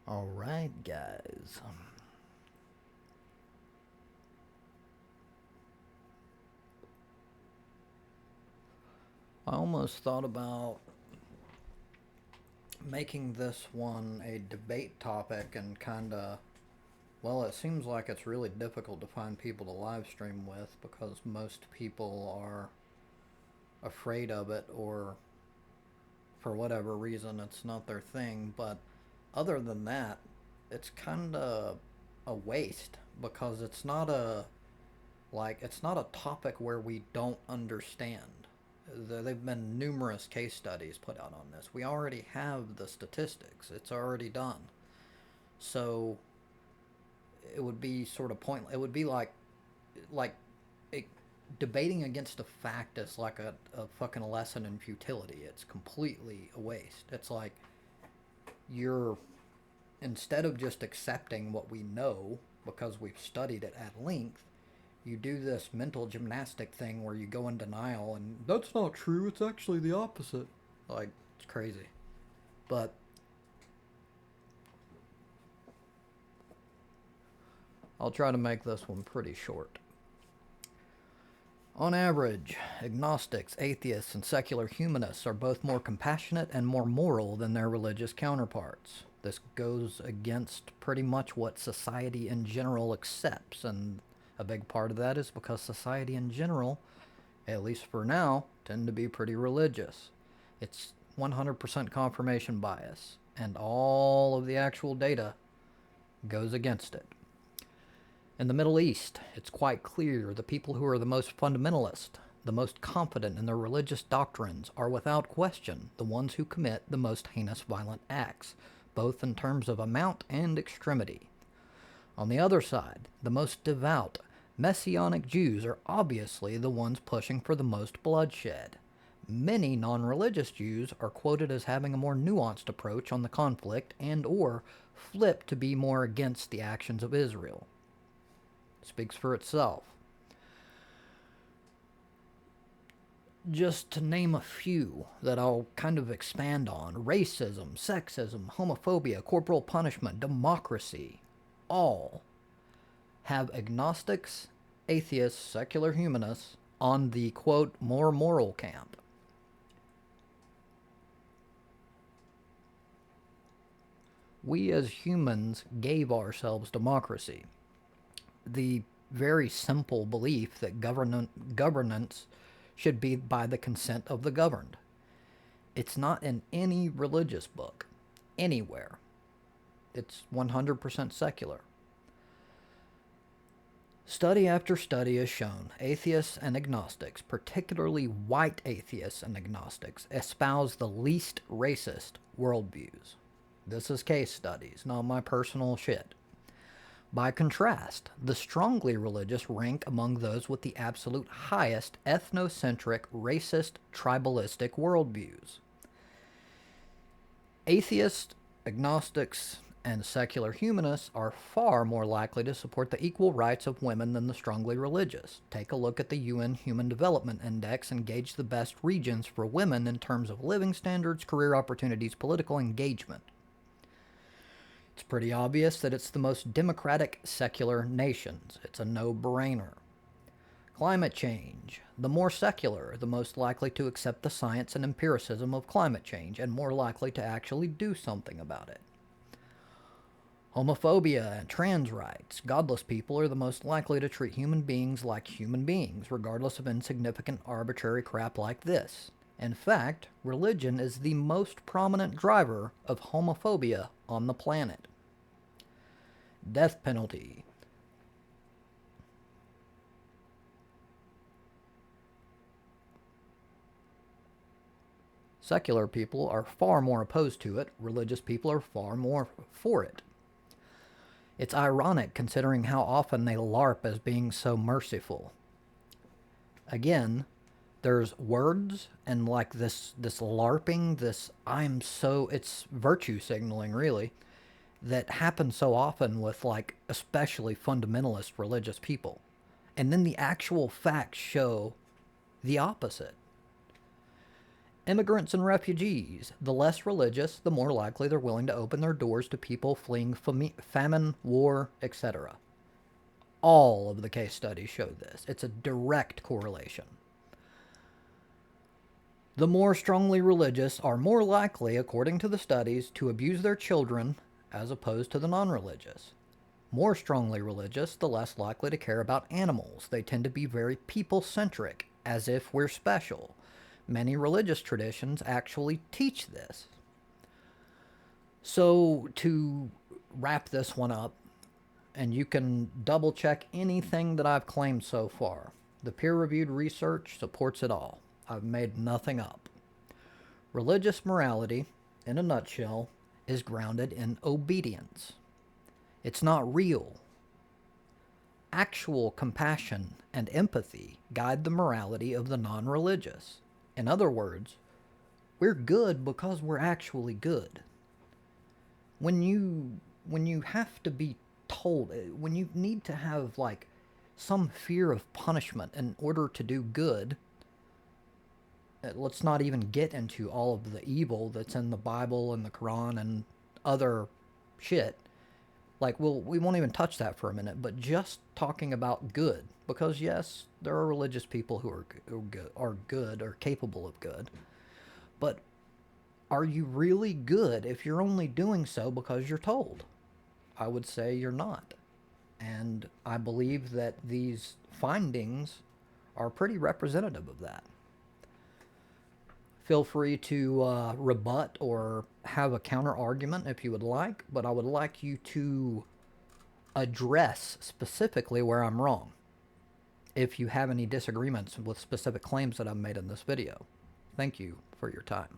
All right, guys. I almost thought about making this one a debate topic and kind of, well, it seems like it's really difficult to find people to live stream with because most people are afraid of it or for whatever reason it's not their thing. But other than that, it's kind of a waste because it's not a topic where we don't understand. There've been numerous case studies put out on this. We already have the statistics. It's already done. So it would be sort of pointless. It would be like it, debating against a fact is like a fucking lesson in futility. It's completely a waste. It's like you're instead of just accepting what we know because we've studied it at length, you do this mental gymnastic thing where you go in denial and that's not true, it's actually the opposite. Like, it's crazy. But I'll try to make this one pretty short. On average, agnostics, atheists, and secular humanists are both more compassionate and more moral than their religious counterparts. This goes against pretty much what society in general accepts, and a big part of that is because society in general, at least for now, tend to be pretty religious. It's 100% confirmation bias, and all of the actual data goes against it. In the Middle East, it's quite clear the people who are the most fundamentalist, the most confident in their religious doctrines, are without question the ones who commit the most heinous violent acts, both in terms of amount and extremity. On the other side, the most devout, Messianic Jews are obviously the ones pushing for the most bloodshed. Many non-religious Jews are quoted as having a more nuanced approach on the conflict and or flip to be more against the actions of Israel. Speaks for itself. Just to name a few that I'll kind of expand on: racism, sexism, homophobia, corporal punishment, democracy, all have agnostics, atheists, secular humanists on the quote more moral camp. We as humans gave ourselves democracy. The very simple belief that governance should be by the consent of the governed. It's not in any religious book, anywhere. It's 100% secular. Study after study has shown atheists and agnostics, particularly white atheists and agnostics, espouse the least racist worldviews. This is case studies, not my personal shit. By contrast, the strongly religious rank among those with the absolute highest ethnocentric, racist, tribalistic worldviews. Atheists, agnostics, and secular humanists are far more likely to support the equal rights of women than the strongly religious. Take a look at the UN Human Development Index and gauge the best regions for women in terms of living standards, career opportunities, political engagement. It's pretty obvious that it's the most democratic secular nations. It's a no-brainer. Climate change. The more secular, the most likely to accept the science and empiricism of climate change and more likely to actually do something about it. Homophobia and trans rights. Godless people are the most likely to treat human beings like human beings, regardless of insignificant arbitrary crap like this. In fact, religion is the most prominent driver of homophobia on the planet. Death penalty. Secular people are far more opposed to it. Religious people are far more for it. It's ironic considering how often they LARP as being so merciful. Again, there's words and like this LARPing, this I'm so it's virtue signaling really that happens so often with like especially fundamentalist religious people. And then the actual facts show the opposite. Immigrants and refugees. The less religious, the more likely they're willing to open their doors to people fleeing famine, war, etc. All of the case studies show this. It's a direct correlation. The more strongly religious are more likely, according to the studies, to abuse their children as opposed to the non-religious. More strongly religious, the less likely to care about animals. They tend to be very people-centric, as if we're special. Many religious traditions actually teach this. So, to wrap this one up, and you can double check anything that I've claimed so far. The peer-reviewed research supports it all. I've made nothing up. Religious morality, in a nutshell, is grounded in obedience. It's not real. Actual compassion and empathy guide the morality of the non-religious. In other words, we're good because we're actually good. When you have to be told, when you need to have like some fear of punishment in order to do good, let's not even get into all of the evil that's in the Bible and the Quran and other shit. Like, we won't even touch that for a minute, but just talking about good, because yes, there are religious people who are good or capable of good, but are you really good if you're only doing so because you're told? I would say you're not. And I believe that these findings are pretty representative of that. Feel free to rebut or have a counter argument if you would like, but I would like you to address specifically where I'm wrong if you have any disagreements with specific claims that I've made in this video. Thank you for your time.